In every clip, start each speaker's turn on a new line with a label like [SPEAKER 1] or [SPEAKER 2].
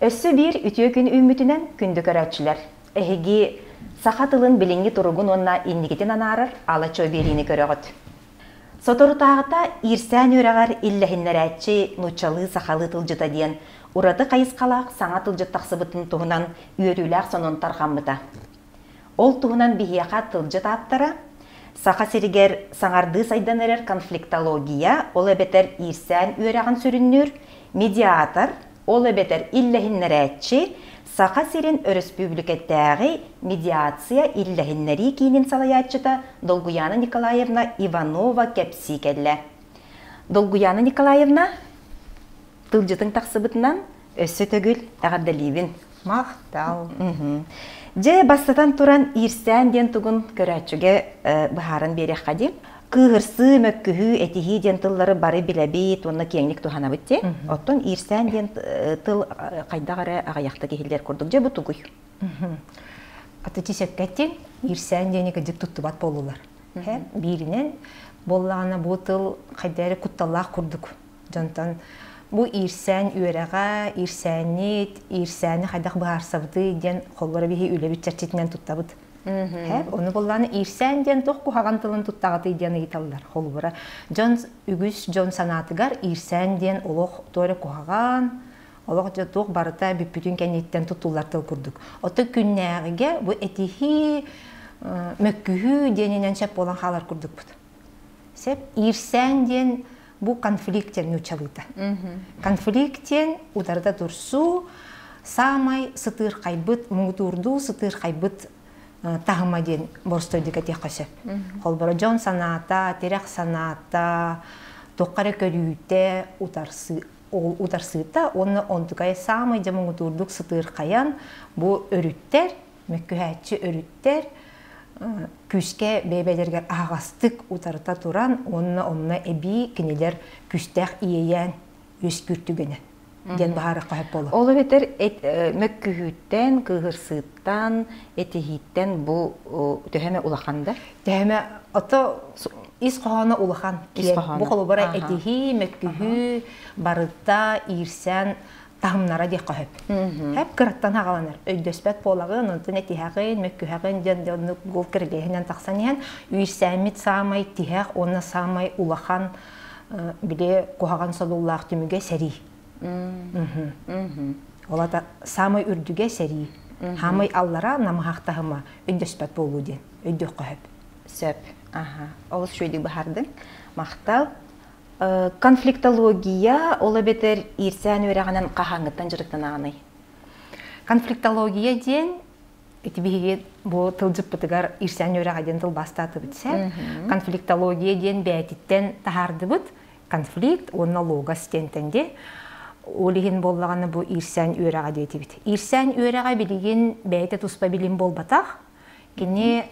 [SPEAKER 1] Өссө bir ütüö күн үмүтүнен күндү көрөчүлөр. Эһиги саха тылын билинги туругун онна иннигитин анаарар ала чөберини көрөгөт. Соторутаагыта ирсән үрәгәр илләһиннәрәчи нучалы сахалы тылжыта диен ураты кайыскалак саңа тылжыттаксыбытын туһунан үөрүләк сонун тархаммыта. Ол туһунан бихияка тылжыт аптара саха сиригер саңарды сайдан эрер конфликтология ол эбетер ирсән үрәгән сүрүннүр медиатор ол эбетер илләһиннәрәчи саха сирин республикаттагы медиация илләһиннәри кинин салаячыта Долгуяна Николаевна Иванова кепсикелле. Долгуяна Николаевна тылжытың тақсыбытынан өссө төгүл ағаддаливин.
[SPEAKER 2] Мақтал.
[SPEAKER 1] Же бастатан туран ирсән ден тугун көрәчүге бахарын берек қадим. Кыгырсы мөккүһү этиһи ден тыллары бары билебит, онна кеңлик туханабыт те. Оттон ирсән ден тыл кайдагары агаяқта кехилдер курдук же бутугуй.
[SPEAKER 2] Атычы сепкеттен ирсән ден экедик туттубат болулар. Биринен боллағана бу тыл кайдары кутталлах курдук. Жонтон бу ирсән үөрәгә, ирсәнит, ирсәни кайдак баарсабыты ден холлары бихи үлебит чарчитинен туттабыт. Оны болланы ирсән ден тоқ кухаган тылын туттағаты идены италлар. Холбара Джон үгүс Джон санатыгар ирсән ден олох торе кухаган, олох жа тоқ барыта бүппүтүн кәнеттен туттулар тыл курдук. Оты күннәгіге бу этихи мөккүһү денинен шеп болан халар курдук бут. Сеп ирсән ден бу конфликттен нучалыта. Конфликттен ударда турсу самай сытыр кайбыт, муңутурду сытыр кайбыт тахыма ден борстойдыга теккасеп. Холбара Джон саната, терек саната, тоққары көрүйте утарсыта, оны онтугай самай жамыңы турдук сытыр каян, бу өрүттер, мөккүһәтчи өрүттер, күске бейбелергер ағастык утарыта туран, онна эби кинелер күстәк иеян өс күртүгенен. Ден бахары қайып болу.
[SPEAKER 1] Ол бетер мөккүһүттен, кыгырсыттан, этихиттен бу төһәме улаханда?
[SPEAKER 2] Төһәме ото ис қоғаны улахан. Бу қолу бара этихи, мөккүһү, барытта, ирсән, тахымнара дек қайып. Хәп кыраттан ағаланар. Өйдөспәт болағын, онтын этихағын, мөккүһәғын, ден гол кіргейінен тақсан ен, үйсәмит самай, тихәқ, онна самай улахан, біле қоғаған солуллақ түміге сәрі. Олата самай үрдүге сәри. Хамай аллара намахақтағыма өйдөспәт болу ден. Өйдөк қойып.
[SPEAKER 1] Сөп. Ол шөйдік бахардың. Мақтал. Конфликтология ол бетер ирсән өрәғанан қағаңыттан жырықтан ағынай.
[SPEAKER 2] Конфликтология ден этибиге бу тылжып бытыгар ирсән өрәға ден тыл бастаты бітсе. Конфликтология ден бәйтіттен тахарды бұд. Конфликт, онна логас тентенде. Олиген боллағаны бұл ирсән өрәға дейті бит. Ирсән өрәға білеген бәйті тұспа білім болбатақ. Кені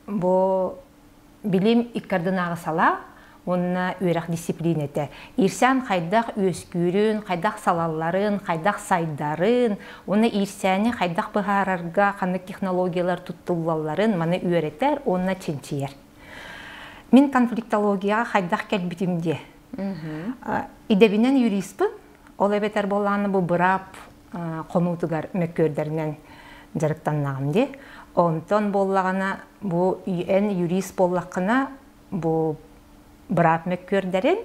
[SPEAKER 2] бұл білім иккардың ағысала, онына өрәқ дисциплин еті. Ирсән қайдақ өскүрін, қайдақ салаларын, қайдақ сайдарын, оны ирсәні қайдақ бұғарарға қанық технологиялар тұттылаларын маны өретер, онына ченчиер. Мен конфликтологияға қайдақ кәлбітімде. Идебінен юристпін. Ол эбетер боланы бу бырап конутугар мөккөрдеринен жарыктаннагымды. Онтон боллагана бу эн юрист боллакына бу бырап мөккөрдерин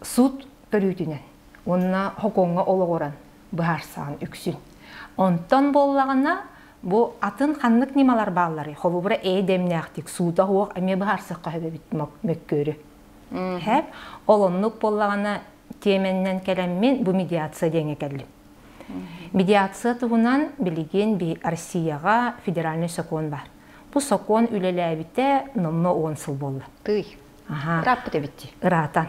[SPEAKER 2] суд көрүүтүнөн. Онна хоконга ологоран баарсан үксүн. Онтон боллагана бу атын ханнык нималар баалары. Холубура эдемнактик суда хуак эме баарсакка хөбөбүт мөккөрү. Хеп олоннук боллагана теменнен келеммен бу медиация деңе келдим. Медиация тугунан билеген би Россияга федеральный закон бар. Бу закон үлеләбите номно 10 сыл болду.
[SPEAKER 1] Тый. Рап битти.
[SPEAKER 2] Ратан.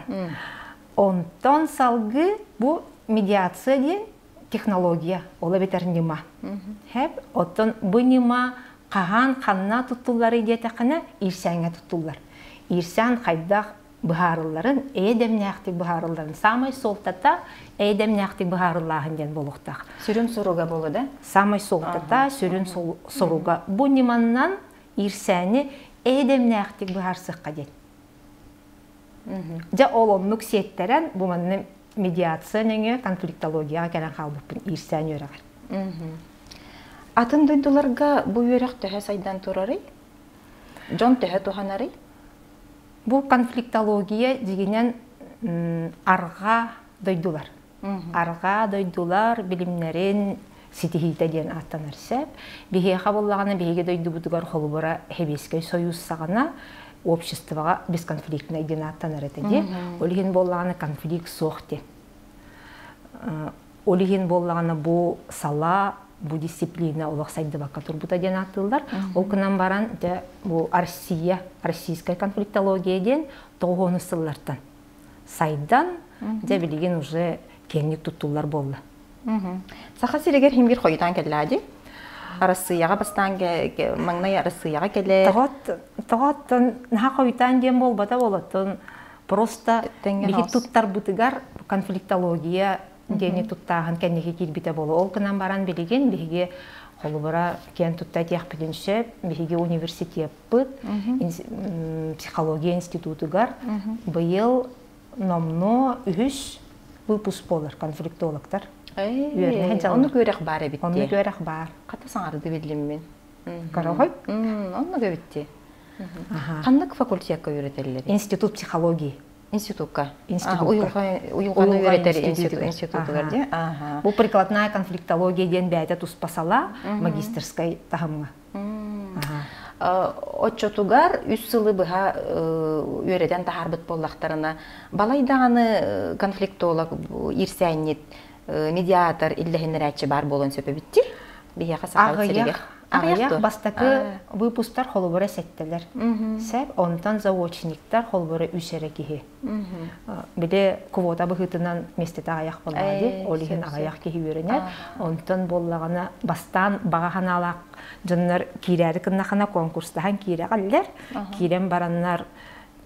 [SPEAKER 2] Онтон салгы бу медиация ден технология, ола бетер нима. Хеп оттон бу нима каган канна туттулары диетакына ирсәнгә туттулар. Ирсән кайдак бахарыларын, эдемнәқтік бахарыларын самай солтата, эдемнәқтік бахарылағын ден болуқтақ.
[SPEAKER 1] Сүрін соруға болу да?
[SPEAKER 2] Самай солтата, сүрін соруға. Бұ неманнан ирсәні эдемнәқтік бахарсыққа ден. Жа олонлық сеттерен бұманны медиация неңе конфликтологияға кәлен қалбыппын ирсән өрәғар.
[SPEAKER 1] Атын дойдуларга бу өрәк төһә сайдан турары? Жон төһә туханары?
[SPEAKER 2] Бу конфликтология дегенен арға дойдулар. Арға дойдулар билимнерин ситихите ден аттанар сәп. Бихе қабыллағана бихеге дойду бұдығар қолыбыра хебескай союз сағана обществоға бесконфликтный ден аттанар етеде. Олихин боллағана конфликт соқты. Олихин боллағана бұл сала, бұл дисциплина олық сайды баққа тұрбыта ден аттылдар. Ол күнан баран бұл Россия, российская конфликтология ден 90 сыллартан. Сайдан білеген уже кеңнік тұттулар болды.
[SPEAKER 1] Саха сирегер химгер қойытан келләді? Арасыяға бастан маңнай арасыяға келе?
[SPEAKER 2] Тағаттан наға қойытан дем болбата болатын. Просто бейі тұттар бұтығар конфликтология дені тұттағын кәнеге келбіте болу. Ол күнан баран білеген бейге қолыбыра кен тұтта тияқ білінше бейге университет бұд, психология институтығар бұйыл номно үш выпуск болар конфликтологтар.
[SPEAKER 1] Onu görək бар әбітте.
[SPEAKER 2] Onu görək бар.
[SPEAKER 1] Қата саңарды білдім мен.
[SPEAKER 2] Қарағой?
[SPEAKER 1] Onu görітте. Қандық факультетка үйретелер?
[SPEAKER 2] Институт психологии.
[SPEAKER 1] Институтка?
[SPEAKER 2] Уйылғаны
[SPEAKER 1] үйретер институтығар де?
[SPEAKER 2] Бұл прикладная конфликтология ден бәйті тұспасала магистерскай тағымға.
[SPEAKER 1] Отчотугар үс сылы бұға үйретен тағарбыт боллақтарына. Балайдағаны конфликтолог ирсәйнет медиатор илләһеннәрәтче бар болон сөпе битти. Бияқа сақал сирегер.
[SPEAKER 2] Ағаяқ бастақы выпустар холыбыры сәттелер. Сәп, онтан заочниктар холыбыры үшері кеге. Біле квота бұғытынан местеті ағаяқ болады. Олеген ағаяқ кеге өрінер. Онтан боллағана бастан бағахан алақ жынлар кейрәрі кыннақана конкурстаған кейрі қалылар. Кейрен баранлар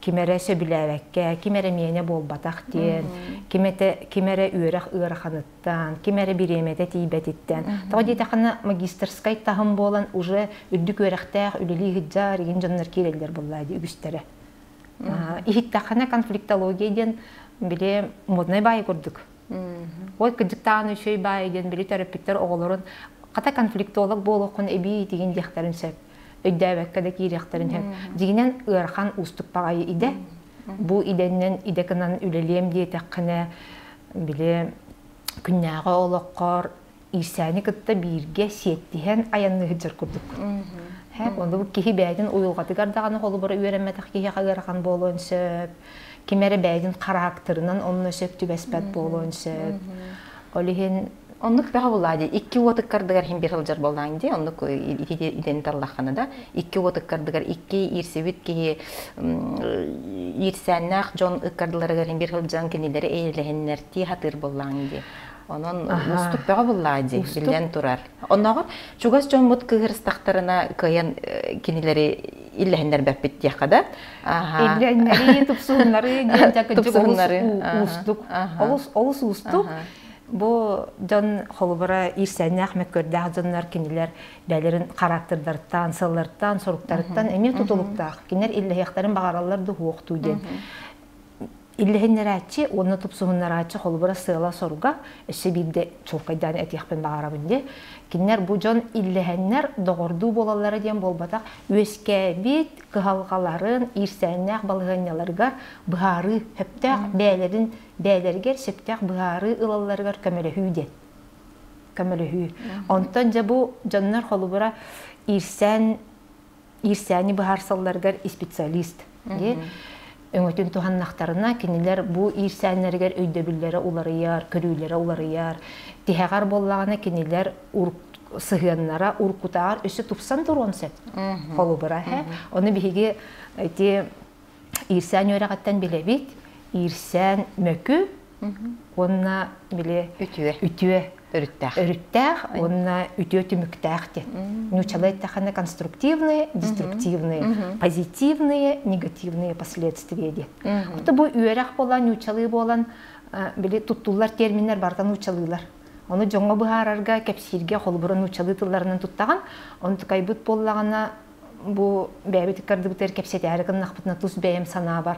[SPEAKER 2] кимере сөбіләвәкке, кимере мене болбатақтен, кимере үйрәқ ұйрақаныттан, кимере биремеде тейбәтеттен. Тағы дейтақаны магистерскай тағым болан уже үддік үйрәқтәқ, үлілі ғыджар, еген жанлар керелдер болады, үгістері. Ихиттақаны конфликтологияден біле моднай бай көрдік. Ой, күдіктағаны үшөй байден біле терапевттер оғылырын, қата конфликтолог болуқын әбей деген дектарын сөп. Өйдәбәккәдә кирәктәрен һәм дигенән ырхан устук багай иде. Бу идәннән идәкәнән үлелем ди тәккәнә биле күннәгә олоққар ирсәне кытта биргә сеттиһән аянны хиҗер күрдек. Һәм онда бу киһи бәйдән уйылга тигәрдәгәне холы бер үерәмәтә киһи хагырхан болонсы. Кимәре бәйдән характерынан онны сөптү бәспәт болонсы. Олиһен Оннук бәға болады. 2 отық кардығар хем бір жылжар болдаңды. Оннук иден тарлаққаны да. 2 отық кардығар 2 ирсевет кеге ирсәннәқ жон ыққардыларығар хем бір жылжан кенелері әйліғеннәрті хатыр болдаңды. Онын ұстық бәға болады. Білден тұрар. Оннағыр, чугас жон мұт кығырыстақтарына көйен кенелері илләһеннәр бәппет яқада. Илләһеннәри тұпсығынлары олыс ұстық. Бу жон холбара ирсәннәх мәкөрдәх жоннар киниләр бәлерин характердардан, сыллардан, соруктардан эме тутулуктак. Кинер илләһәхтәрен багаралар ду хукту ден. Илләһеннәрәче, оны тупсугыннарачы холбара сыла соруга, эше бидде чулкайдан әтияхпен багарабынде. Кинер бу жон илләһәннәр догорду болалары ден болбатак, өскә бит кыгалгаларын ирсәннәх балыганняларга бары хөптәк бәлерин бәлергер септәк бары ылалларгар көмөлөһү. Көмөлөһү. Онтан жа бу жоннар холбара ирсәни бахарсалларгар специалист. Өңөтүн туханнактарына кинилер бу ирсәннәргәр өйдөбүлләре уларыяр, көрүләре уларыяр. Тихәгәр боллагына кинилер сыгыннара уркутар өсө тупсан туронсет. Холбара һә. Оны биге әйти ирсән өрәгәттән билебит. Ирсән мөкү, онна биле үтүе өрүттәх, онна үтүе түмүктәх ди. Нючалай тахана конструктивные, деструктивные, позитивные, негативные последствия ди. Ото бу үйрәк болан, нючалый болан, биле туттулар терминнер бардан нучалыйлар. Оны жоңга быһарарга кепсирге холбурун нучалый тылларынан туттаган, оны кайбыт боллагана бу бәбит кырдыбытер кепсетәре кыннакпытна тус бәем сана бар.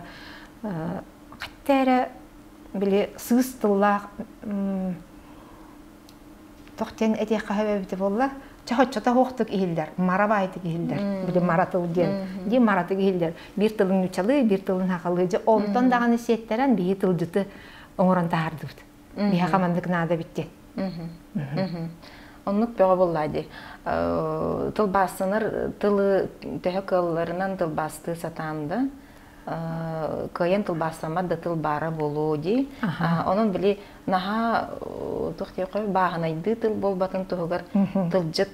[SPEAKER 2] Каттәре били сыз тыллах тохтен эти хавебите болла. Чахотчота хоқтык ихилдер, марабайтык ихилдер, били маратыл ди маратык ихилдер. Бир тылын үчалы, бир тылын хакалы же онтон даганы сеттерен бии тылжыты оңорон таардыбыт. Бия хамандык нада битти.
[SPEAKER 1] Оннук бөҕө буллайды. Тылбасыныр тылы төһөкөллөрүнөн тылбасты сатанды. Кыйын тылбасамат да тылбара болуу ди. Онун били наха тухтеп кой багынайды тыл болбатын тугар тылжыт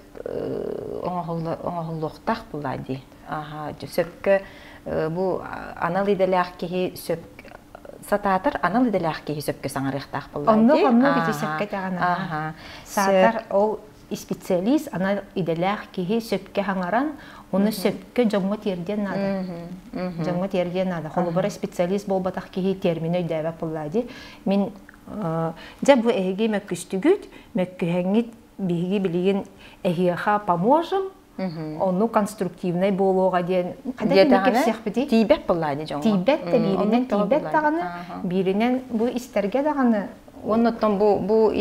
[SPEAKER 1] оңохоллуктак буллайды. Сөпкө бу анал иделях кихи сөп сататыр анал иделях кихи сөпкө саңарыктак буллайды.
[SPEAKER 2] Онну бити сөпкө тагана. Сатар ол специалист анал иделях кихи сөпкө хаңаран оны сөпкө жоңго терден нада. Жоңго терден нада. Холбора специалист болбатак кихи термин өйдөбөк буллайды. Мен жа бу эге мөккүстүгүт, мөккүһәңит биги билген эхиха поможем. Onu konstruktivnay болуга ден
[SPEAKER 1] тибет буллайды жоңго.
[SPEAKER 2] Тибет те биринен тибет даганы, биринен бу истерге даганы.
[SPEAKER 1] Оннотон бу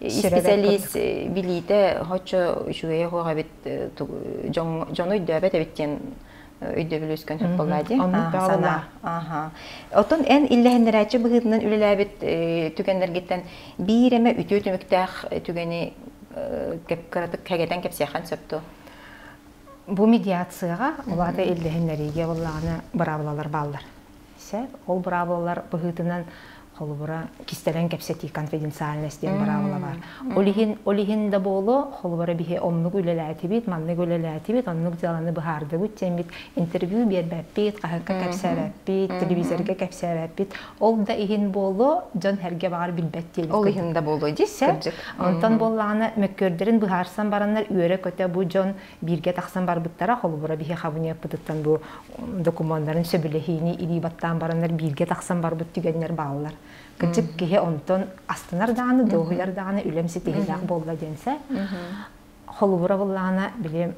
[SPEAKER 1] специалист билите хочо жуе хога бит жоңой дөбөт биттен өйдөбүлөскөн хөп буллайды. Отон эн иллехендерачы быгытынан үлеләбит түгеннергеттен биреме үтө төмөктөх түгени кепкаратык кагетен кепсяхан сөптү.
[SPEAKER 2] Бу медиацияга уларда иллехендериге буллаганы бравалар балдар. Ол бравалар быгытынан холбура кистелен кепсети конфиденциальность ден бравала бар. Олихин да болу холбура бихе оннук үлеләти бит, маннык үлеләти бит, оннук жаланы бахарды бит, темит интервью бербәп бит, кахакка кепсәрәп бит, телевизорга кепсәрәп бит. Ол да ихин болу жон һәргә багар билбәт тел.
[SPEAKER 1] Ол ихин да болу дисә.
[SPEAKER 2] Онтан боллаганы мөккөрдерин бахарсан бараннар үре көтә бу жон бирге таксан бар биттара холбура бихе хабыны пытыттан бу документларын сөбелехини или баттан бараннар бирге таксан бар бит дигәннәр балалар. Кычык кеһе онтон астынар даганы, догылар даганы үлемсе тегелак болла денсе. Холбура буллана билем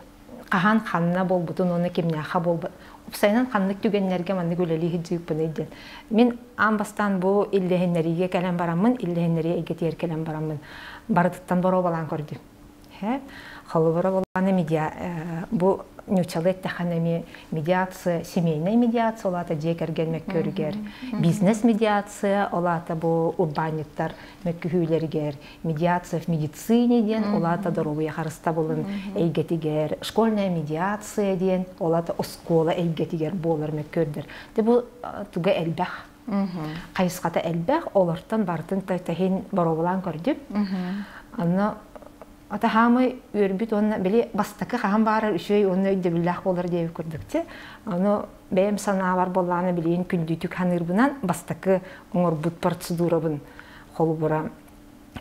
[SPEAKER 2] кахан ханна болбутун оны кимнәха болбу. Упсайнан ханнык түгеннәргә манны гөлели хиҗип пенеден. Мин амбастан бу иллехеннәриге кәләм барамын, иллехеннәриге игетер кәләм барамын. Барыттан боро балан көрдү. Холбура буллана медиа бу нючалет таханами медиация, семейная медиация, олата жекерген меккөргер, бизнес медиация, олата бу урбаниттар меккүйлергер, медиация в медицине ден, олата дорогуя харыста болын эйгетигер, школьная медиация ден, олата оскола эйгетигер болар меккөрдер. Де бу туга элбах. Кайыската элбах, олартан бартын тахин боробулан көрдүп. Анна ата хамы өрбүт онна били бастакы хам бары үшөй онна өйдөбүллах болар деп көрдүкчү. Аны бем санаалар болланы билин күндүтүк ханырбынан бастакы оңорбут процедурабын холбура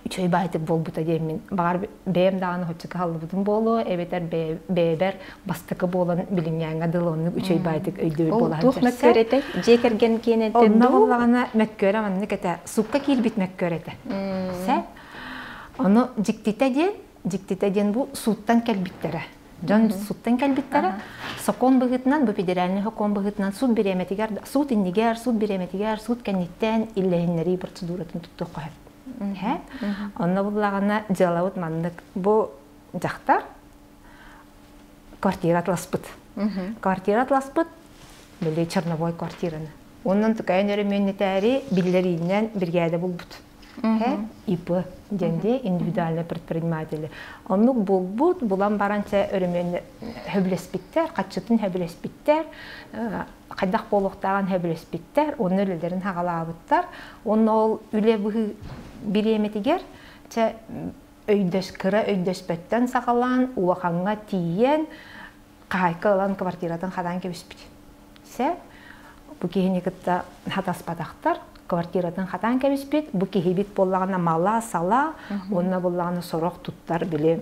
[SPEAKER 2] üçөй байтып болбута деп мен бар бем даганы хочка халбытын болу, эбетер бебер бастакы болан билингенге дылонны üçөй байтык өйдөбүл болар.
[SPEAKER 1] Ол тух меккөрете жекерген кенете
[SPEAKER 2] онна боллагана меккөрө манны кете сукка килбит меккөрете. Се аны диктите бу суттан келбиттере. Жон суттан келбиттере. Сокон быгытынан бу федеральный хокон быгытынан суд береметигер, суд индигер, суд береметигер, суд кенниттен иллехиннери процедуратын тутту коеп. Онна буллагана жалавыт мандык бу жактар квартира атласпыт. Квартира атласпыт били Черновой квартираны. Оннан тукайын өрөмөннетери биллеринен бригада булбут. ИП денде индивидуальный предприниматели. Оннук булбут булан баранча өрөмөн хөблеспиттер, качытын хөблеспиттер, кайдак болуктаган хөблеспиттер, оны өлөлөрүн хагалабыттар. Оны ол үле биреметигер че өйдөс кыра өйдөспөттөн сакалан уаканга тиен кайка алан квартиратан хадан кебиспит. Се бу кийиникта хатаспадактар квартиратан хатан кебиспит, бу кийибит боллагана мала сала, онна боллагана сорок туттар биле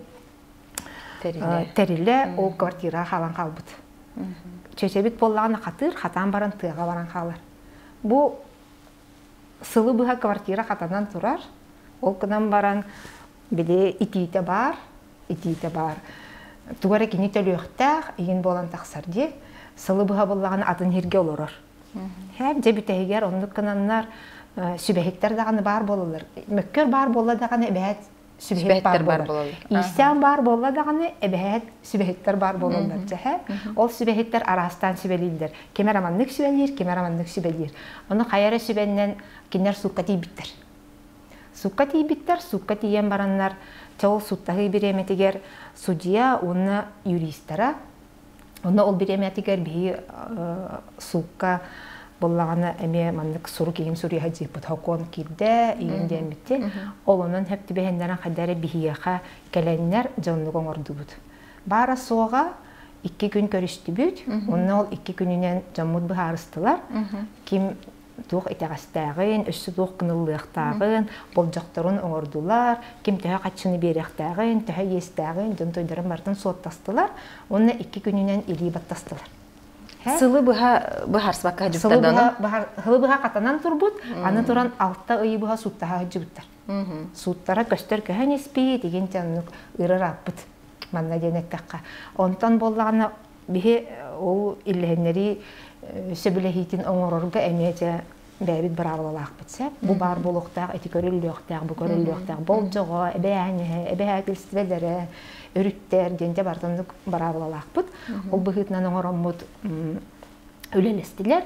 [SPEAKER 2] териле ол квартира халан калбыт. Чечебит боллагана катыр хатан баран тыга баран калар. Бу сылы быха квартира хатанан турар. Ол кынан баран биле итите бар. Тугара кини төлөктәк, иген болан таксарди. Сылы быха боллаган атын хирге олорор. Һәм жебитегер ондук кананнар Sübehеттер дағаны бар болылар. Мөккөр бар болла дағаны әбәйет
[SPEAKER 1] Sübehеттер бар болылар.
[SPEAKER 2] Исән бар болла дағаны әбәйет sübehеттер бар болылар. Ол sübehеттер арастан sübelildir. Kemeramannık sübelir, kemeramannık sübelir. Onu қайары sübenden кинер суққа тейбіттер. Суққа тейбіттер, суққа тейен баранлар, чоғыл суттағы біреметігер судья, оны юристтара, оны ол біреметігер бейі суққа боллағаны әме маннык суру кейін сурия хаджи бұтақуан кирді, үйін демітті. Ол оның хөпті бәхендерін қадары бейіяқа кәләнлер жоңлығын орды бұд. Бара соға 2 күн көрішті бүд, оны ол 2 күнінен жаммуд бұхарыстылар. Ким туқ етеғастағын, өссі туқ қынылықтағын, болжақтарын оңырдылар, ким төһі қатшыны беректағын, төһі естағын, жон тойдарын бартын соттастылар. Оны 2 күнінен елей баттастылар.
[SPEAKER 1] Сылы бұхар спаққа жүптардан?
[SPEAKER 2] Сылы бұға қатанан тұрбұд, аны тұран 6 ұйы бұға суттаға жүптар. Суттара көстер көхен еспей деген жанық ұрыр аппыд. Манна денеттаққа. Онтан болағына бігі ол илләхенлері сөбілехейтін оңырырға әметі бәбіт бір авылалақ бітсе. Бұл бар болуқтақ, әті көріліқтақ, бұл көріліқтақ, бол жоға, әбәйәне, әбәйәтілістілері, өріттер, денде бартындық бір авылалақ бұд. Ол бұғытынан оңырын бұд өлелестілер,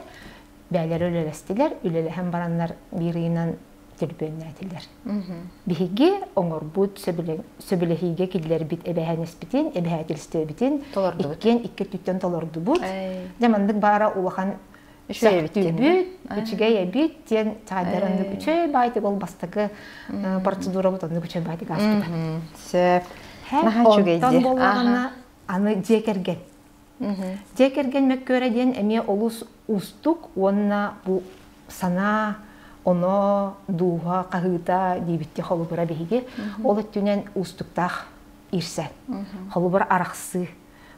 [SPEAKER 2] бәлер өлелестілер, өлелі баранлар бірінен төлбөнне әтілер. Бігі оңыр бұд сөбілехеге келдер біт әбәйәнес бітін, әбәйәтілісті бітін, ikken 2 түттен толырды бұд. Жамандық бара улақан Сөйбіт, үчіге ебіт, тен тағайдарынды күчі байтық ол бастығы процедура бұтанды күчі байтық аспыда.
[SPEAKER 1] Сөп. Наға чүгейді.
[SPEAKER 2] Онтан болағына аны жекерген. Жекерген мәккөреден әме олыс ұстық, онына бұл сана, оны дуға, қағыта дейбітті қолыбыра бейге, ол өттінен ұстықтақ ирсен. Қолыбыр арақсы.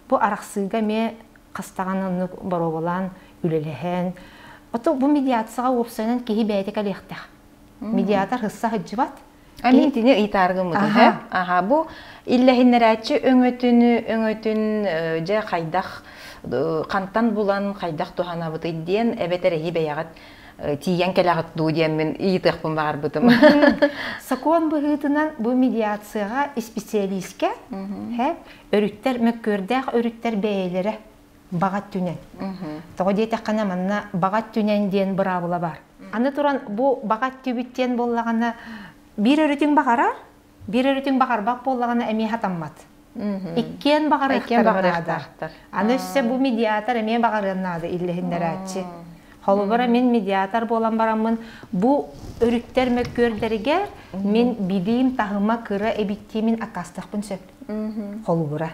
[SPEAKER 2] Бұл арақсыға ме қастағаны бару болан, үлелеген. Ото бу медиацияға опсайнан кеһи бәйтек алыяқтақ. Медиатор хысса хыджыбат.
[SPEAKER 1] Амин тине итарғы мұды. Аха, бу илләхиннәрәтчі өңөтін жа қайдақ қантан булан қайдақ тухана бұты ден әбетәрі бәяғат тиен кәләғыт ду ден мен ийтық бұн бағар бұтым.
[SPEAKER 2] Сакуан бұғытынан бу медиацияға специалистке өріттер мөккөрдәқ өріттер бәйлері бағат түнен. Тоғы дейті қана манна бағат түнен ден бір абыла бар. Аны тұран бұл бағат түбіттен болағаны бір өрітің бағарар, бір өрітің бағар бақ болағаны әме хатаммат. Иккен бағар ақтар. Аны өссе бұл медиатор әме бағарынады иллехіндер әтші. Холубыра мен медиатор болан барамын, бұл өріттер мөккөрдерігер мен бидейім тағыма кыры әбіттеймін ақастықпын сөп. Холубыра.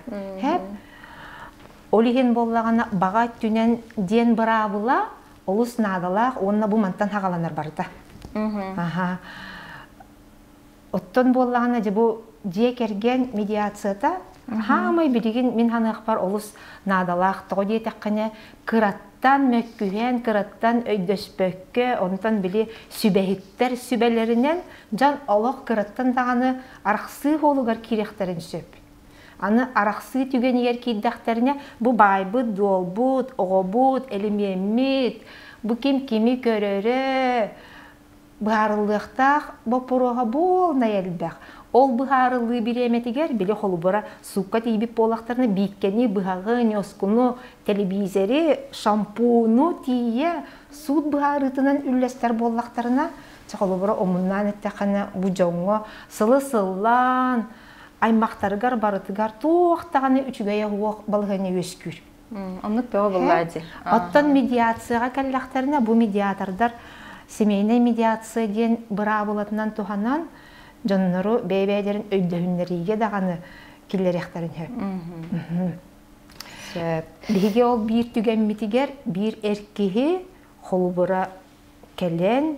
[SPEAKER 2] Олиген боллағана баға түнен ден бұра бұла, олыс надалақ, онына бұл мантан хағаланар барда. Оттон боллағана бұл же керген медиацията, хамай білеген мен ханық бар олыс надалақ, тоғы дейті қане кыраттан мөккүйен, кыраттан өйдөспөкке, онтан біле сүбәхиттер сүбәлерінен жан олық кыраттан дағаны арқсы олығар керектерін сөп. Аны арақсы түген егер кейдақтарына бұ байбыт, долбыт, оғыбыт, әлімемет, бұ кем-кеми көрері, бұғарылықтақ, бұ пұруға бол найалбақ. Ол бұғарылығы біреметігер, біле қолыбыра суққа тейбіп болақтарына бейккені бұғағын, өскіні, телевизері, шампуны тие, суд бұғарытынан үллестер болақтарына, қолыбыра омыннан әттіқаны бұ жоңы сылы-сыллан, аймақтарығар барытығар тоқтағаны үчігая хуақ балғаны өскүр.
[SPEAKER 1] Онлық бөгі бұллады.
[SPEAKER 2] Оттан медиацияға кәлләқтарына бұл медиатордар семейный медиация ден бұра болатынан туғанан жоннору бәйбәйдерін өйдөһүннеріге дағаны келлеректарын хөп. Біге ол бір түген митигер, бір әркеге қолыбыра кәлен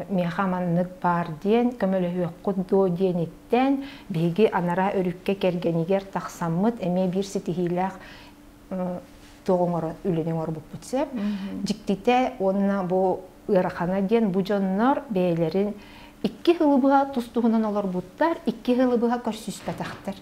[SPEAKER 2] мехаманнык бар ден, көмөлі құдду ден еттен, беге анара өрікке кергенігер тақсаммыт, әме бір сетихилақ тоғыңыр үленің ор бұп бұтсеп. Жіктите онына бұл ұрақана ден бұ жоннор бәйлерін 2 хылыбыға тұстығынан олар бұттар, 2 хылыбыға көрсіз бәтақтар.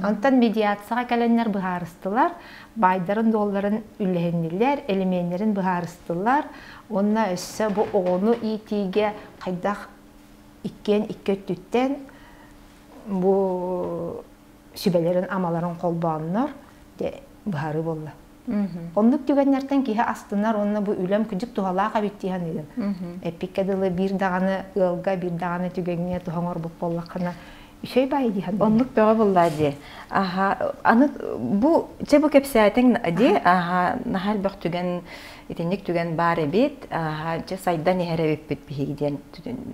[SPEAKER 2] Онтан медиацияға кәләннәр быһарыстылар, байдарын долларын үлләһеннеләр, элеменнәрен быһарыстылар. Онна өссө бу оғону итиге кайдах иккен иккөттүттен бу сүбелерин амаларын колбааннар де быһары болла. Оннук түгәннәртән киһе астыннар, онна бу үлем күҗүк тухалаага биттиһан идем. Эпиккәдылы бир даганы ылга, бир даганы түгәнгә тухаңор бу боллакына. Ишей бай диһан.
[SPEAKER 1] Оннук бәгә булла ди. Аха, аны бу чебу кепсәтең ди. Аха, нахал бак түгән итенник түгән бар бит. Аха, че сайдан яһәрәп бит бигдән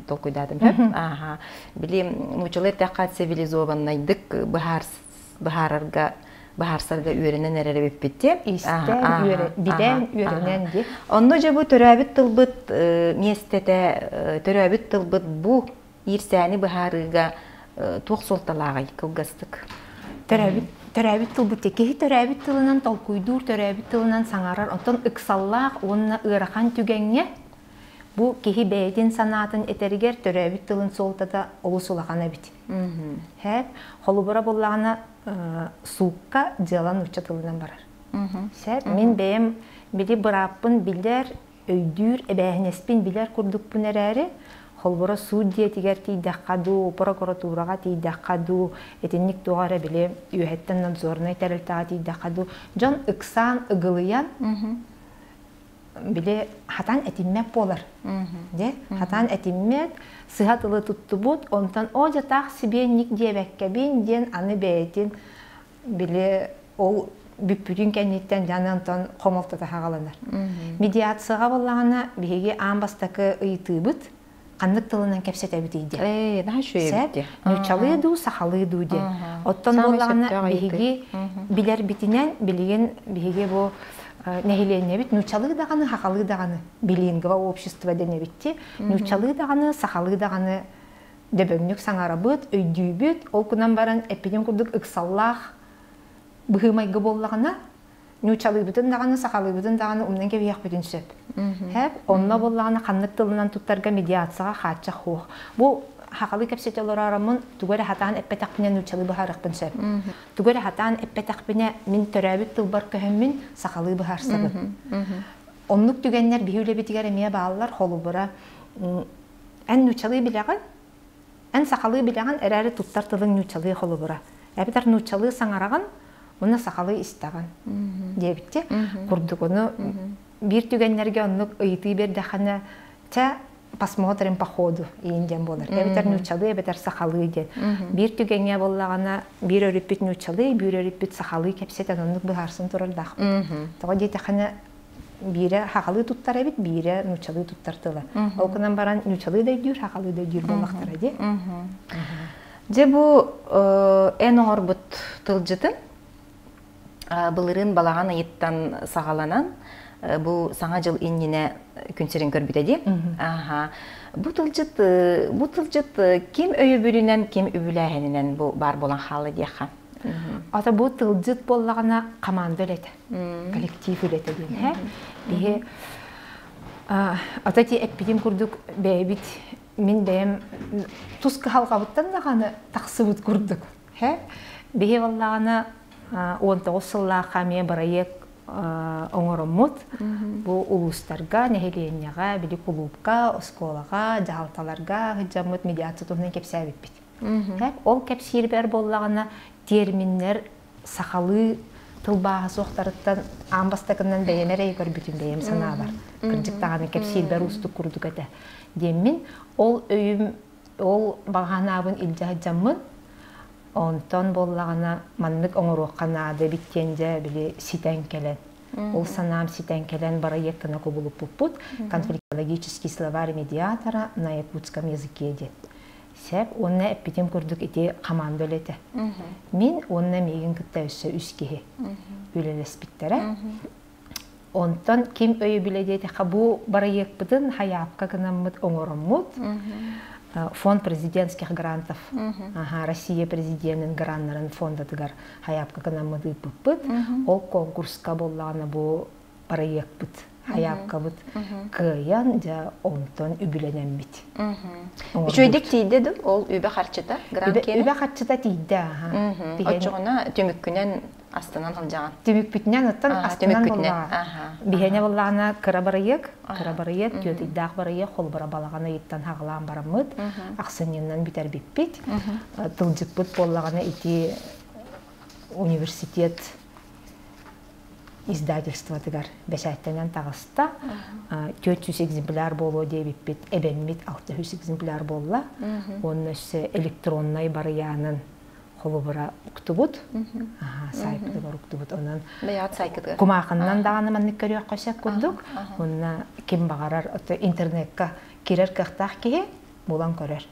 [SPEAKER 1] толкуйдадым. Аха, билем, мучылы тәкать цивилизованныйдык баһарга баһарсарга үйренен әрәрәп битте.
[SPEAKER 2] Истән бидән үйренен ди.
[SPEAKER 1] Онны же бу төрәбит тылбыт местете төрәбит тылбыт бу ирсәни баһарыга туқсолталағай кылгастык.
[SPEAKER 2] Төрәбит тылбыт теке төрәбит тылынан толкуйдур, төрәбит тылынан саңарар, онтон ыксаллақ, онна ырахан түгәңе бу кеһи бәйдин санатын этергер төрәбит тылын солтада олусулағана бит. Хәп, холубыра боллағана суукка дилан уча тылынан барар. Сәп, мен бәйім били бұраппын билер, өйдүр, әбәхінеспін билер күрдікпін әрәрі, холбора судья тигер тийдаққаду, прокуратураға тийдаққаду, этенник туғары біле үйәттен надзорной тәрілтаға тийдаққаду. Жон ықсан ұғылыян біле хатан әтіммәк болар. Хатан әтіммәк сығатылы тұтты бұд, онтан о жатақ сібенник дебәккәбен ден аны бәйтін біле ол бүппүрін кәнеттен жанантан қомылтыда хағаланар. Медиацияға болағына бігеге амбастақы ұйты бұд, қандық тылынан кәпсет әбіт үйде. Сәп, нүчалы ду, сақалы ду де. Оттан болағына бігеге білер бітінен білген бігеге бұл нәхилене бит, нүчалы дағаны, хақалы дағаны билингово общество дене битти, нүчалы дағаны, сақалы дағаны дөбөңнүк саңара бұд, өйдүй бүт, ол күнан баран әппеден күрдік ұқсаллақ бұғымайғы боллағына, нүчалы бүтін дағаны, сақалы бүтін дағаны умнан кебе яқ бүтін сөп. Хәп, онна боллағына қанлық тылынан туттарға медиацияға қатша хуқ. Бұл хақалы кәпсет олар арамын, түгәрі хатан әппетақпіне нүчалы бұхарықпын сөп. Түгәрі хатан әппетақпіне мен төрәбіт тылбар көһіммін сақалы бұхарсабын. Онлық түгенлер бейулі бітігер әмея бағалар қолы бұра. Ән нүчалы білеғін, ән сақалы білеғін әрәрі туттар тылың нүчалы қолы бұра. Әбітар нүчалы саңарағын, оны сақалы істаған. Дебітте, құрдық оны бір түгенлерге онлық ұйты бердіғаны посмотрим по ходу инден болар. Эбетер нүчалы, эбетер сахалы ден. Бир түгеңе боллагана бир өрүппүт нүчалы, бир өрүппүт сахалы кепсетен онлук быхарсын турардак. Тога дейте хана бире хакалы туттар эбит, бире нүчалы туттартыла. Ол кынан баран нүчалы да дүр, хакалы да дүр боллактар эди.
[SPEAKER 1] Же бу эн орбут тылжытын былырын балаган айыттан сагаланан бу саңа жыл иннине күнсерин көрбүт эди. Бу тылжыт ким өйө бүрүнөн, ким үбүлэхенинен бу бар болан халы дияха.
[SPEAKER 2] Ата бу тылжыт боллагана команда элете, коллектив элете дейм. Бие ата ти эппидин курдук бэбит, мен бэм туска халгабыттан даганы таксыбыт курдук. Бие боллагана 19 сыллака мен барайык оңороммут, бу улустарга, нехеленияға, били клубка, осколага, жалталарга, хыджаммут медиация туһунан кепсәбит бит. Ол кепсирбер боллагана терминнер сахалы тылбаға соқтарыттан амбастакынан бәйенерей көрбүтүн бәйем саналар. Кырдыктаганы кепсирбер устук курдук эте. Демин ол өйүм, ол баганабын илжа хыджаммын, онтон боллагана маннык оңоруққанады биттенде били ситен келен. Ол санам ситен келен бара ектана кобулуп пуппут, конфликтологический словарь медиатора на якутском языке дед. Сеп, онна эппитем көрдік ете команда өлеті. Мен онна меген кітті өссі үскеге өлелеспіттері. Онтон кем өйі біле дейті, қабу бара екпідін хаяпқа кынаммыд оңороммуд. Фонд президентских грантов. Россия президентин граннарын фондатыгар хаяпка кынаммыды пыппыт. Ол конкурска боллағына бу проектпыт Хаяпкабыт кыян жа онтон үбүленен бит.
[SPEAKER 1] Үчөйдик тийди ол үбө харчыта грам кеми.
[SPEAKER 2] Үбө харчыта тийди.
[SPEAKER 1] Очогуна төмүккүнен астынан алжаган.
[SPEAKER 2] Төмүкпүтүнөн оттон астынан болла. Бихене боллана кырабарыйык, төтүйдак барыйык, холбара балагана иттан хагалаан барамыт. Аксынынан битер биппит. Тылжыкпыт боллагана ити университет издательство тигар бешайттанан тагыста 400 экземпляр боло дебиппит, эбеммит 600 экземпляр болла. Онны электронный барыянын холобара уктубут. Сайпты бар уктубут. Онан
[SPEAKER 1] Баят сайкыты.
[SPEAKER 2] Кумакыннан даганы маннык көрөк кошак курдук. Онна ким багарар интернетка кирер кыктак кие булан көрөр.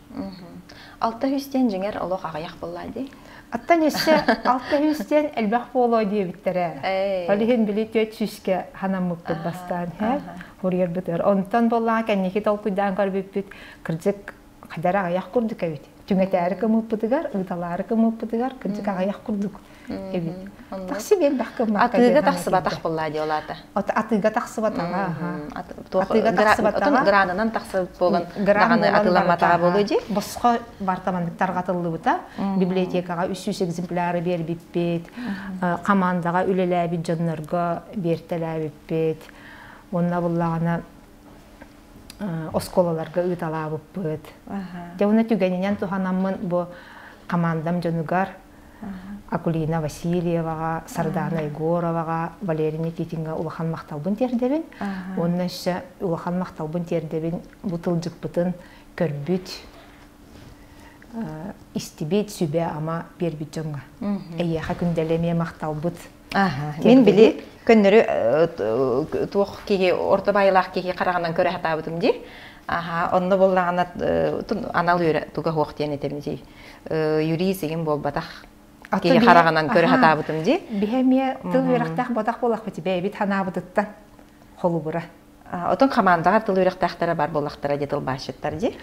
[SPEAKER 1] 600-тен жеңер олох агаяк боллайды.
[SPEAKER 2] Аттан есе 600-тен элбах боло диебиттере. Олихин били 400-ке ханаммыппыт бастан. Хорьер битер. Онтан боллан кеннеки толкуйдан көрбүппүт. Кырдык кадара агаяк курдук эбит. Түңетәре кымыппытыгар, ыталары кымыппытыгар, кырдык агаяк курдук эбит. Таксы бел бахкым.
[SPEAKER 1] Атыга таксы батак боллайды олата.
[SPEAKER 2] Атыга таксы батага.
[SPEAKER 1] Атыга таксы батага. Гранынан таксы болгон даганы атыламатага болуйди.
[SPEAKER 2] Боско бартамандыктарга атылыбыта. Библиотекага 300 экземпляры бербиппит. Командага үлеләбит жоннорго бертеләбиппит. Онна буллагана осколаларга ыталабыппыт. Жауна түгенинен туханаммын бу командам жонугар Акулина Васильевага, Сардана Егоровага, Валерия Никитинга улахан макталбын тердебин. Онна ше улахан макталбын тердебин бутылжыкпытын көрбүт истибит сүбе ама бербит жонга. Эйяха күнделеме макталбыт.
[SPEAKER 1] Мен били көннөрү туох кеге орто байлак кеге карагандан көрө хатабытым ди. Онно боллагана анал үйрө туга хуактен этемди. Юрий деген болбатак кеге карагандан көрө хатабытым ди.
[SPEAKER 2] Бихемия тыл үйрөктак батак болак бити бейбит ханабытыттан холубура.
[SPEAKER 1] Отон командага тыл үйрөктактары бар болактара ди тыл башыттар ди.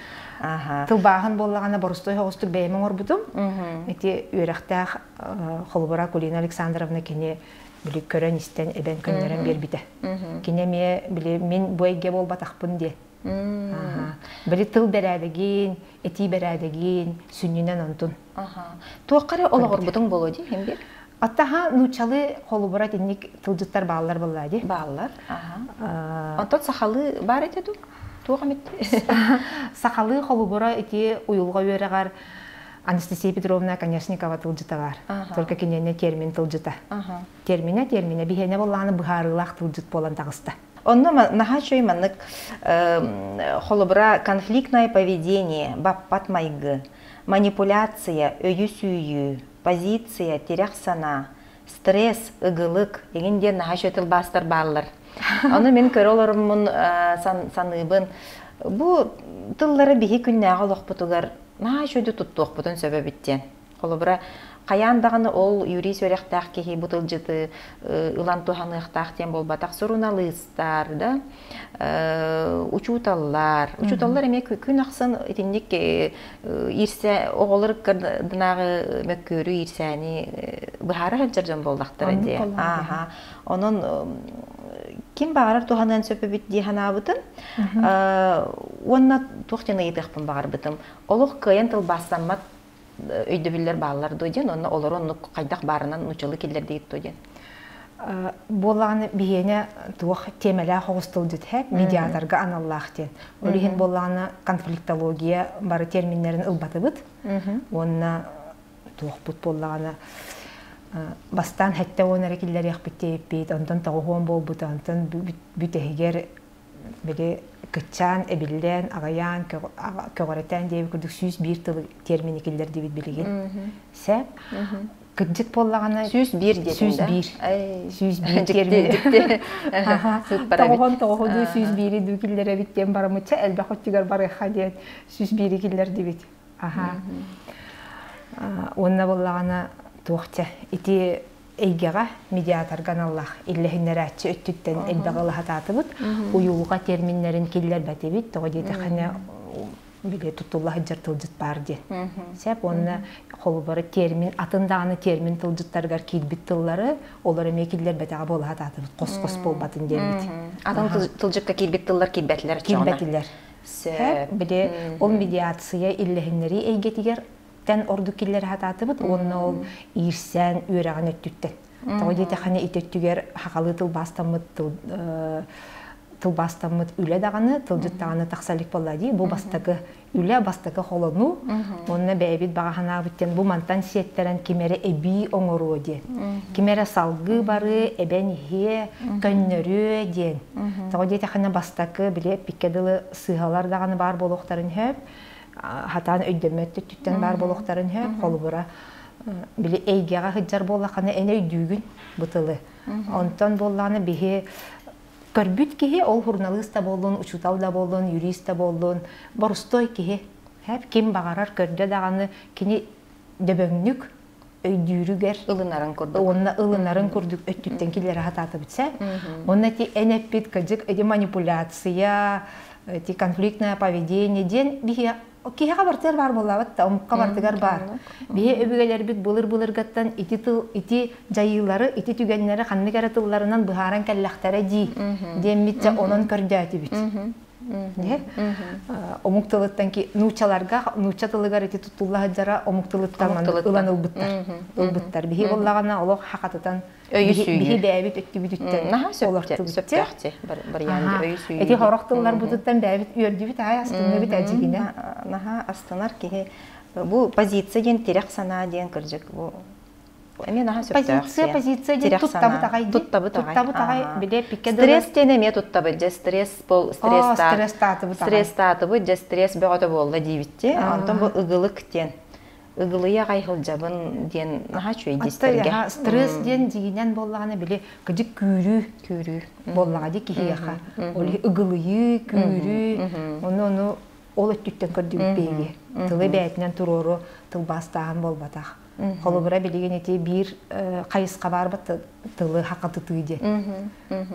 [SPEAKER 2] Тыл багын боллагана борустой хогустук беймең орбутум. Эти үйрөктак холубура Кулина Александровна кене били көрөн истен эбен күннөрөн бербите. Кене мен бойге болбатакпын ди. Били тыл берәдеген, эти берәдеген сүннүнөн онтун.
[SPEAKER 1] Туаккары ологорбутуң болоди хембир.
[SPEAKER 2] Аттаха нучалы холубура тинник тылжыттар баалар боллади.
[SPEAKER 1] Баалар. Антот сахалы бар этеду. Туагамет.
[SPEAKER 2] Сахалы холубура эти уюлга өрөгөр Анастасия Петровна Конешникова тылжытагар. Только кенене термин тылжыта. Термине бихене болланы быхарылак тылжыт болан тагыста.
[SPEAKER 1] Онно нахачой маннык холубура конфликтное поведение, баппат майгы, манипуляция, өйү сүйү, позиция, терях сана, стресс, ыгылык, дегенде нахачой тылбастар баллар. Оны мен көрөлөрүмүн саныбын. Бу тыллары бихи күннәгы олоқпутугар нахачойду туттуокпутун сөбөбүттен. Холубура каяндаганы ол юрий сөйлектак кеги бутылжыты ылан туханыктак тем болбатак журналисттар да учуталлар эме күн аксын этинник ирсе оголор кырдынагы мөккөрү ирсени бахара ханчаржан болдактыр ди. Онун ким багарар туханын сөпөбүт ди ханабытын онна тухтена етекпин багарбытым олук кыян тыл бассаммат өйдөбүллер баалар дойден, онна олар онны кайдак барынан учылы келдер дейт дойден.
[SPEAKER 2] Болланы бихене туох темеле хогустулдут хэп медиаторга аналлахтен. Олихин болланы конфликтология бары терминнерин ылбатыбыт. Онна туох бут болланы бастан хэтте онары киллер яхбиттейппит, онтан тагухон болбут, онтан бүтегер били кытчан, эбиллен, агаян, көгөретен дейбі күрдік сүйіз бір тылы термини келдер дейбіт білеген. Сәп, кыджык боллағана...
[SPEAKER 1] Сүйіз бір дейбін да?
[SPEAKER 2] Сүйіз бір термини. Тоғын сүйіз бірі ду келдер әбіттен барамытша, әлбә қоттығар барыға дейін сүйіз бірі келдер дейбіт. Онна боллағана туақча, ити эйгега медиатор каналлах иллехиннерачы өттүттен элбагалы хататыбыт уюлга терминнерин киллер батебит того дейте хана биле тутулла хыджар тылжыт бар де. Сәп онна холбары термин атындагы термин тылжыттаргар килбит тыллары олар эмекиллер бетага болат атып кос болбатын дебит.
[SPEAKER 1] Атын тылжыкка килбит тыллар килбетлер чона.
[SPEAKER 2] Килбетлер. Сәп биле ол медиация иллехиннери эйгетигер тен орду киллер хататыбыт онна ол ирсән үрәгән өттүттен. Тагыйда хана итеттүгер хакалы тыл бастамыт тылбастамыт үле даганы тылжыттаганы таксалык боллади бу бастагы үле бастагы холону онна бәйбит багана биттен бу мантан сиеттерен кимере эби оңору де кимере салгы бары эбен хе көннөрү ден тагыйда хана бастагы биле пиккедылы сыгалар даганы бар болохтарын хөп хатан өйдөмөттү түттен бар болохтарын хөп холбура биле эйгега хыджар боллаканы эне үйдүгүн бутылы онтон болланы бихе көрбүт кихи ол журналист да болдун, учутал да болдун, юрист да болдун, борустой кихи. Хәп ким багарар көрдө даганы кини дөбөңнүк өйдүүрүгер
[SPEAKER 1] ылынарын көрдүк.
[SPEAKER 2] Онна ылынарын көрдүк өттүттен килер хататы битсе. Онна ти энепит кыжык эди манипуляция, ти конфликтное поведение ден бихи кихи хабартер бар болабыт да, омукка бардыгар бар. Бихи өбүгелер бит булыр-булыргаттан ити жайылары, ити түгеннери ханны каратылларынан быхаран каллахтара ди. Деммитче онон көрдөтү бит. Омуктылыттан ки нуча тылыгар ити тутулла жара омуктылыттан ылан ылбыттар. Бихи боллагана олох хакатытан бихи бәбит өттүбүттен
[SPEAKER 1] сөптөктү бір янды өй сүйү.
[SPEAKER 2] Эти хорохтыллар бутуттан бәбит үрдүбүт ай астында бит ажигине.
[SPEAKER 1] Астынар ки бу позиция ген терек сана ден кыржык бу. Эме наха сөптөктү.
[SPEAKER 2] Позиция ден туттабыт агай биле пиккеде.
[SPEAKER 1] Стресс тене туттабыт же стресс татыбы же стресс бөгөтө болду дибитти. Антон бу ыгылык тен. Ыгылыя кайхылжабын ден наха чөй дистерге.
[SPEAKER 2] Стресс ден дигинен боллаганы биле кыжык күрүү боллагы кихияха. Ол ыгылые күрүү. Ону ол өттүттен көрдүк беги. Тылы бәйтинен турору тылбастаган болбатак. Холобура билеген эти бир кайыска барбыт тылы хакаты тыйде.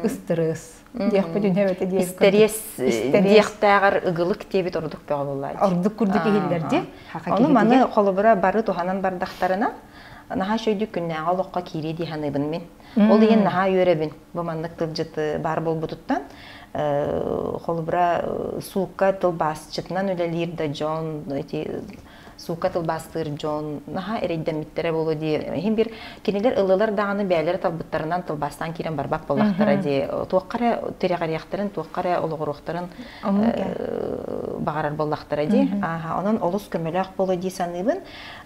[SPEAKER 2] Стресс. Диякпы дүнөбөтө диеп.
[SPEAKER 1] Стресс диектагар ыгылык тебит ордук бага боллайды.
[SPEAKER 2] Ордук курдук кихилдерди.
[SPEAKER 1] Аны маны холобура бары туханан бардактарына наха шөйдүк күннәгә олокка кире диханыбын мен. Ол деген наха йөребин. Бу мандык тылжыты бар болбутуттан холобура суукка тылбасчытынан өлелир да жон эти суукка тылбастыр жон наха эрейдемиттере болу ди. Хим бир кинелер ылылар даганы бәйләр талбыттарынан тылбастан кирен барбак боллактара ди. Туаккара терегәрияктарын, туаккара ологоруктарын багарар боллактара ди. Онон олус көмөлөк болу ди саныбын.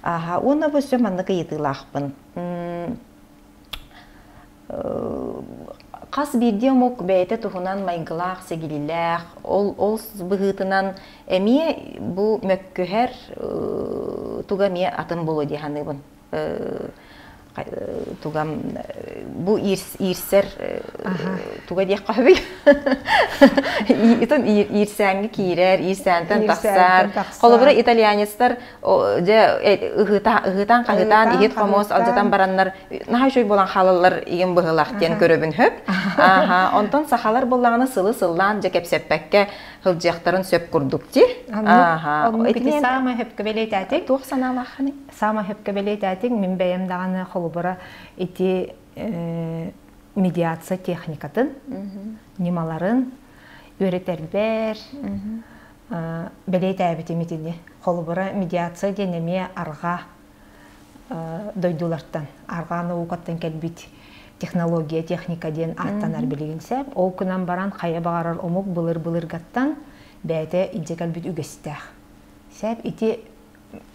[SPEAKER 1] Оны бу сөманныгы йытылакпын. Кас бирде мок бәйте тухунан майгылак сегилиләк, ол быгытынан эми бу мөккөһәр тугаме атын болу диханыбын. Тугам бу ирсер туга диек кахбы. Итон ирсәңге кирер, ирсәнтен таксар. Колобура итальянецтар же ыгытан кагытан игет комос алжатан бараннар наха шөй болан халалар иген быгылактен көрөбүн хөп. Онтон сахалар боллаганы сылы-сыллан же кепсеппекке хылжактарын сөп курдук ти.
[SPEAKER 2] Эти самый хөпкебелетәтик.
[SPEAKER 1] 90 маханы.
[SPEAKER 2] Самый хөпкебелетәтик мин бәям даганы холобура эти медиация техникатын, немаларын өретербер, белетәбит эмитини. Холобура медиация денеме арга дойдулардан, арга наукаттан келбит технология, техника ден аттанар билигинсеп, ол күнан баран кая багарар омук былыр-былыргаттан бәйте инжекал бит үгестәх. Сәп ити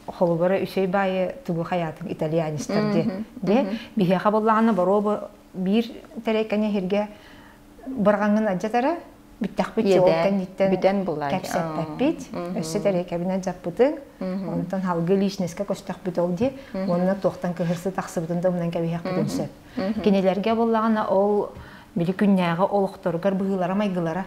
[SPEAKER 2] холобура үсөй байы тугу хаятын итальянистер де бихе кабыллаганы боробу бир терекене хирге баргангын аджатара биттахбит жолкан диттен
[SPEAKER 1] бүтен булай.
[SPEAKER 2] Кепсеппит, өсө терекебине жаппытын, онтон халгы личностька костахбит олди, онна тохтан кыгырсы таксыбытын да мынан кебиһак бүтөнсөп. Кинелерге боллагана ол били күннәгы олохторгар быгылара майгылара.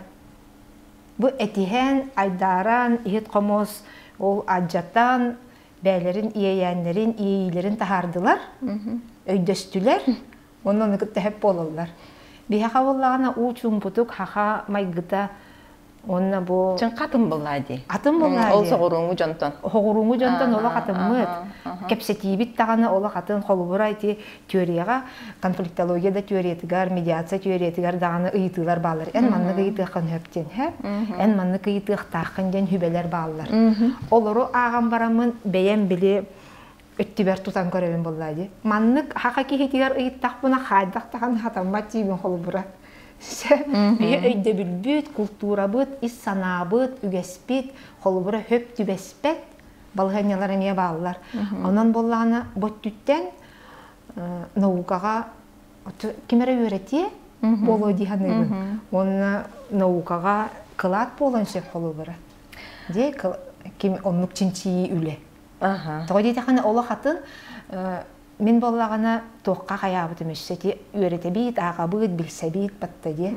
[SPEAKER 2] Бу этиһен айдаран ихит комос ол аджаттан бәйләрен, иеяннәрен, иейләрен тахардылар, өйдөстүләр, оннан кытта хеп болалар. Биһака боллагана учун путук хаха майгыта Онна бу
[SPEAKER 1] Чын катын буллади.
[SPEAKER 2] атын буллади.
[SPEAKER 1] Ол соғыруңу жонтон.
[SPEAKER 2] Хоғуруңу жонтон ола қатыммыт. Кепсетибит тағаны ола қатын қолыбыр айти теорияға, конфликтологияда теориятыгар, медиация теориятыгар дағаны ыйтылар балар. Ән манны ыйтықын höптен, ән манны ыйтықтақын ден хүбелер балар. Олару ағам барамын бәйен біле өттібер тұтан көребен боллади. Манны хақа кейтігер ыйттақ бұна қайдақтаған хатамбат тейбен қолыбыра. Бие өйдө билбүт, культура быт, ис сана быт, үгеспит, холбура хөп түбеспет, балганялар эмие баалар. Онан болланы боттүттен наукага кимере үйрөтие боло диханы. Онна наукага кылат болонсеп холбура. Де ким оннук чинчи үле. Тоди таханы ола хатын мен боллагана тоққа қаябыт емессети үйретебит, ағабыт, білсебит баттади.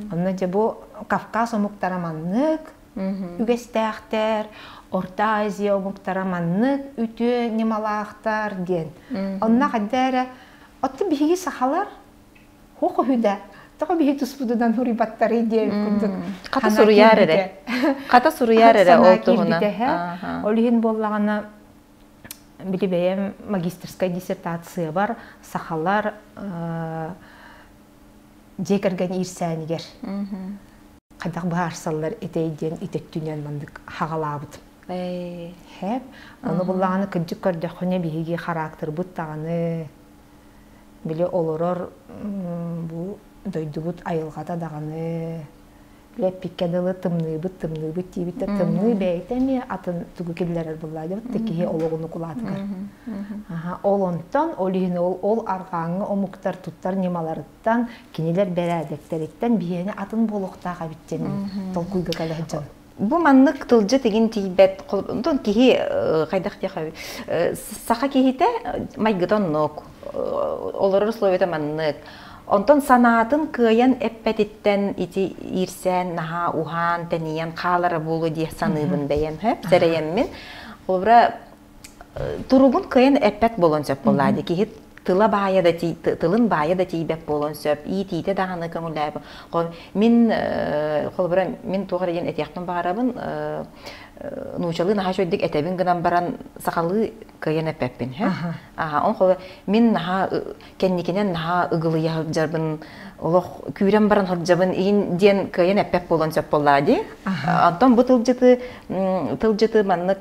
[SPEAKER 2] Онна же бу Кавказ омуктараманнык, үгестәқтер, Орта Азия омуктараманнык, үтө немалақтар ден. Онна қаддары, отты биһиги сахалар, хоқы хүді. Тоқы биһи туспудудан хури баттары ден.
[SPEAKER 1] Қата суруярере. Қата суруярере олтуғына.
[SPEAKER 2] Олихин боллагана Билибеем магистерская диссертация бар, сахалар жекерген ирсәнигер. Қадақ баарсалар етейден итеттүнен мандык хағалабыт. Хәп, аны бұллағаны күнчік көрді құне бейге характер бұттағаны біле олырыр бұл дойды бұт айылғада дағаны Леппиккедылы тымныбыт тибитте тымны бәйтеме атын тугу киллерер буллады текеhe ологуну кулатыгар. Олонтон олихин ол аргаңы омуктар туттар немаларыттан кинилер берәдектериттен биени атын болохтага биттен толкуйга калажан.
[SPEAKER 1] Бу маннык тылжы теген тибет колдон кихи кайдак тяхаби. Саха кихите майгытон нок. Олорор словета маннык. Онтон санатын кыйын эппетиттен ити ирсен, наха, ухан, тениян, қалары болу дие саныбын бәйем, сәрейеммін. Олбыра туругун кыйын эппет болон сөп болады. Кихи тылын бая да тейбек болон сөп. Ити-ити дағаны көңілдәйбі. Мен туғыр ен әтияқтың бағарабын, нучалы наха шөйдік әтәбін гынан баран сақалы кыйын эппеппін. Он қолы мен наха кәннекенен наха ұғылы жарбын, олық күйрен баран хорджабын иін ден кыйын эппеп болон сөп болады. Антон бұ тылжыты маннық,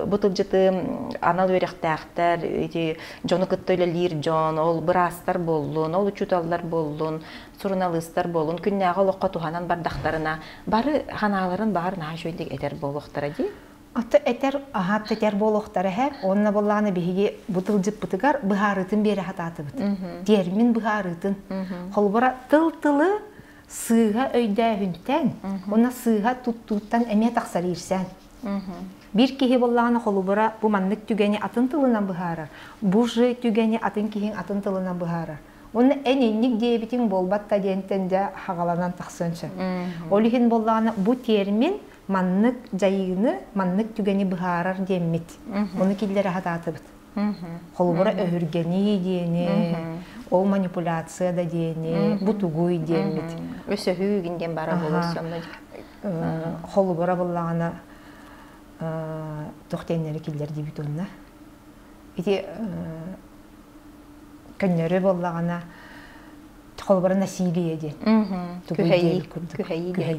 [SPEAKER 1] бұ тылжыты анал өректәқтер, жоны күттөйлелер жон, ол бұрастар болуын, ол учуталар болуын, сурналыстар болуын, күннәға олыққа туханан бардақтарына, бары ханаларын бағар наха шөйдік әтер болуқтара ди?
[SPEAKER 2] Аты әтер болуқтары әп, онына болағаны бейге бұтылжып бұтығар бұхарытын бері хататы бұт. Дермін бұхарытын. Қолбыра тыл-тылы сыға өйдә хүнтен, ona сыға тұттуттан әме тақсар ерсен. Bir кихи болағаны қолбыра бұ маннық түгені атын тылынан бұхарар. Бұ жы түгені атын кихин атын тылынан бұхарар. Оны әненник дейбітін болбатта дентенде хағаланан тақсыншы. Олихин болағаны бұ термин маннык жайыны, маннык түгені бұхарар деммет. Оны келдері хататы бұд. Қолбыра өһіргені дейіне, ол манипуляция да дейіне, бұ түгуй деммет.
[SPEAKER 1] Өсі хүйгінден бара болысынды.
[SPEAKER 2] Қолбыра болағаны тоқтайынлері келдер дейбіт онына. Еті көннері болағана қолбыра насилие дейін.
[SPEAKER 1] Күхәйі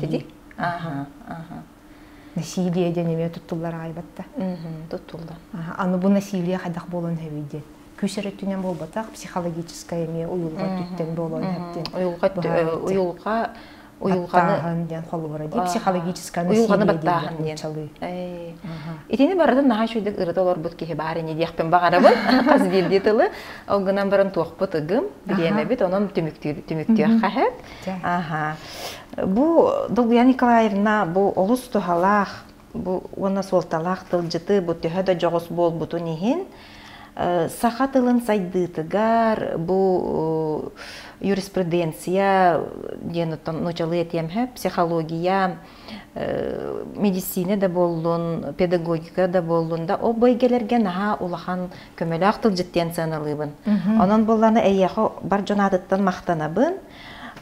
[SPEAKER 1] дейін.
[SPEAKER 2] Насилие денеме туттулар айбатта.
[SPEAKER 1] Туттулар.
[SPEAKER 2] Аны бу насилие қайдақ болын әвейден. Күшіреттінен болбатақ психологическая еме уйылға түттен болын әптен. Уйылғаны ден қолбыра дейін. Психологическая насилие дейін.
[SPEAKER 1] Итені барадан наға шүйдік ұрыды олар бұд кеге бары не дейіқпен бағарабын. Қаз белде тылы. Оғынан барын туақ бұт ұғым. Білгені біт, оның түміктеуі қағып. Бу Долгуя Николаевна бу олус тухалах, бу оны солталах тылжыты, бу төһөдө жоғыс бол буту нехин. Саха тылын сайдытыгар, бу юриспруденция, ночалы етемхе, психология, медицина да болун, педагогика да болун да, о бөйгелерге наха улахан көмөлі ақтыл жыттен саналыбын. Онын болланы әйяқы бар жонадыттан мақтанабын.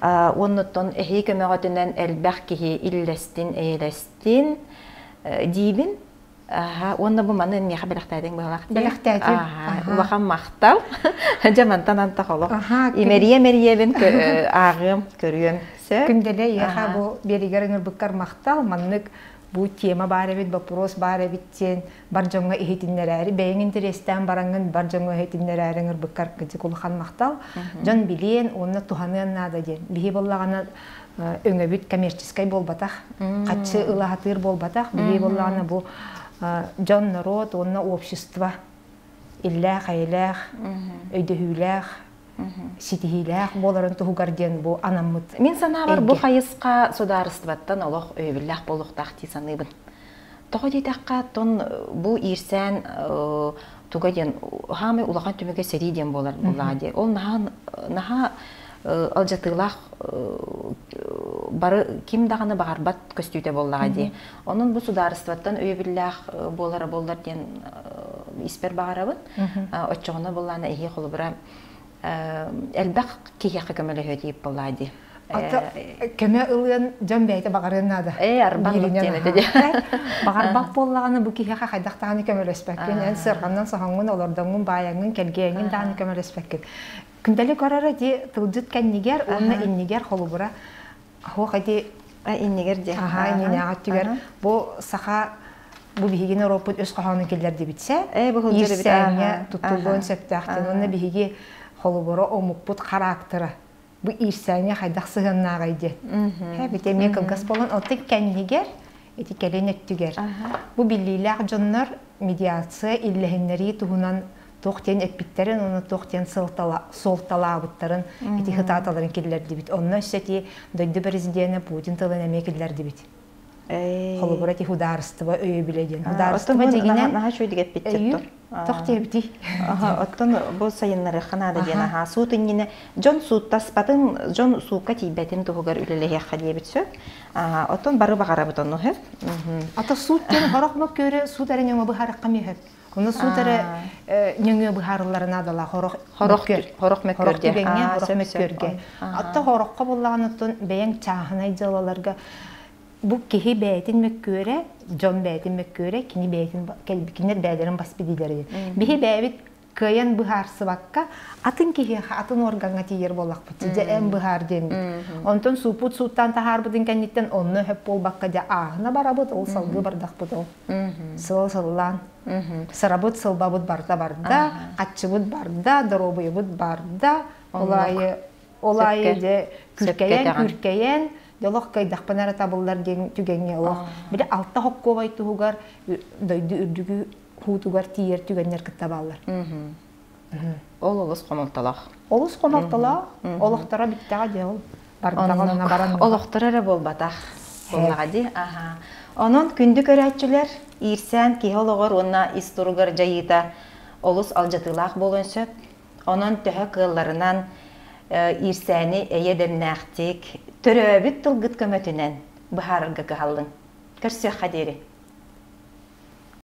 [SPEAKER 1] Оннуттон эхи көмөгөтүнөн элбэх кихи иллестин, эйлестин дибин. Онна бу маны меха белехтәдең булак.
[SPEAKER 2] Белехтәдең.
[SPEAKER 1] Улахан мактал. Жамантан анта холок. Имерия-мериебин агым көрүем.
[SPEAKER 2] Күнделе яха бу беригереңер быккар мактал, маннык бу тема бары бит, вопрос бары биттен, бар жоңга ихитиннәре, бәйин интерестән баранган бар жоңга ихитиннәреңер быккар китик улахан мактал. Жон билен, онна туханын нада ден. Бихи боллагана өңөбүт коммерческий болбатах, катчы ылахатыр болбатах, бихи боллагана бу жон народ, онна общество, иллах, айлах, өйдөһүлах, ситихилах боларын тугарден бу анаммыт.
[SPEAKER 1] Мен санабар бу хайыска сударыстыбаттан олох өйбүллах болуктах ти саныбын. Тога дейтакка тон бу ирсен тугаден хамы улахан түмөгө сериден болар булади. Ол наха алжатылах бары ким даганы багарбат көстүтө боллагади. Онун бу сударыстыбаттан өйбүллах болар ден испер багарабын. Оччогона боллана эхи холбура элбэх кихяка көмөлө хөтип боллади.
[SPEAKER 2] Көмө ылын жон бәйте багарынада.
[SPEAKER 1] Арбан тенеде.
[SPEAKER 2] Багарбак боллаганы бу кихяка хайдактаганы көмөлөспөккен. Эн сыргандан сахаңын олордоңун баяңын келгеңин даганы көмөлөспөккен. Күндөлүк карары ди тылжыт кеннигер, онна иннигер холубура. Хохади
[SPEAKER 1] иннигер де.
[SPEAKER 2] Иннигер тигер. Бу саха бу бихигин Европа өз каханы келдерди битсе.
[SPEAKER 1] Бу хылжыр бит.
[SPEAKER 2] Ирсәңе тутулгон септактын. Онна бихиги холубура омукпут характера. Бу ирсәңе хайдак сыгыннагайды. Бите мен кылгас болон отык кеннигер, эти келен өттүгер. Бу биллилак жоннор медиация иллехиннери тугунан тоқтен эппиттерин, оны тоқтен солталабыттарын, эти хытаталарын келлерди бит. Онна өссети дойду президенті Путин тылын эме келлерди бит. Холубура ти хударыстыба өйө биледен. Хударыстыба дегенен
[SPEAKER 1] наха чөйдүгет биттер.
[SPEAKER 2] Тоқте бити.
[SPEAKER 1] Оттон бу сайыннары ханада ден аха суутунгине жон сууттаспатын жон суукка тийбетин тугугар үлелеге хадие битсө. Оттон бары багарабыт онну хеп.
[SPEAKER 2] Ата сууттен хорокмо көрө суутарын өңө бу харакка мехеп. Оны суутары нөңө бу харыларына дала хорок мөккөрдө. Ата хорокко боллаганытын бэйэн чаахынай жалаларга бу кихи бәйтин мөккөрө, жон бәйтин мөккөрө, кини бәйтин кинер бәйлерин баспидилери. Бихи бәйбит кыян быхарсы бакка, атын кихи атын органга тиер болак бит. Же эм быхар дем. Онтон супут суттан тахар бутын кенниттен онны хөп бол бакка же ахна барабыт, ол салгы бардак бут ол. Сыллан. Сарабыт сылбабыт барда, катчыбыт барда, доробыйбыт барда, олайы же күркейен Ялох кайдах панара табылдар ден түгенге олох. Биде алтта хокко байтугар дойду үрдүгү хутугар тиер түгеннер кыттабалар.
[SPEAKER 1] Ол олус комолталах.
[SPEAKER 2] Олус комолталах, олохтара биттага жел. Бардагана баран.
[SPEAKER 1] Олохтара болбатах. Боллагади. Онон күндү көрөчүлөр ирсен кихологор онна исторугар жайыта олус алжатылах болонсөп. Онон төһө кылларынан ирсени эйедемнактик төрөбүт тылгыт көмөтүнен бахарга калдың. Көрсө хадери.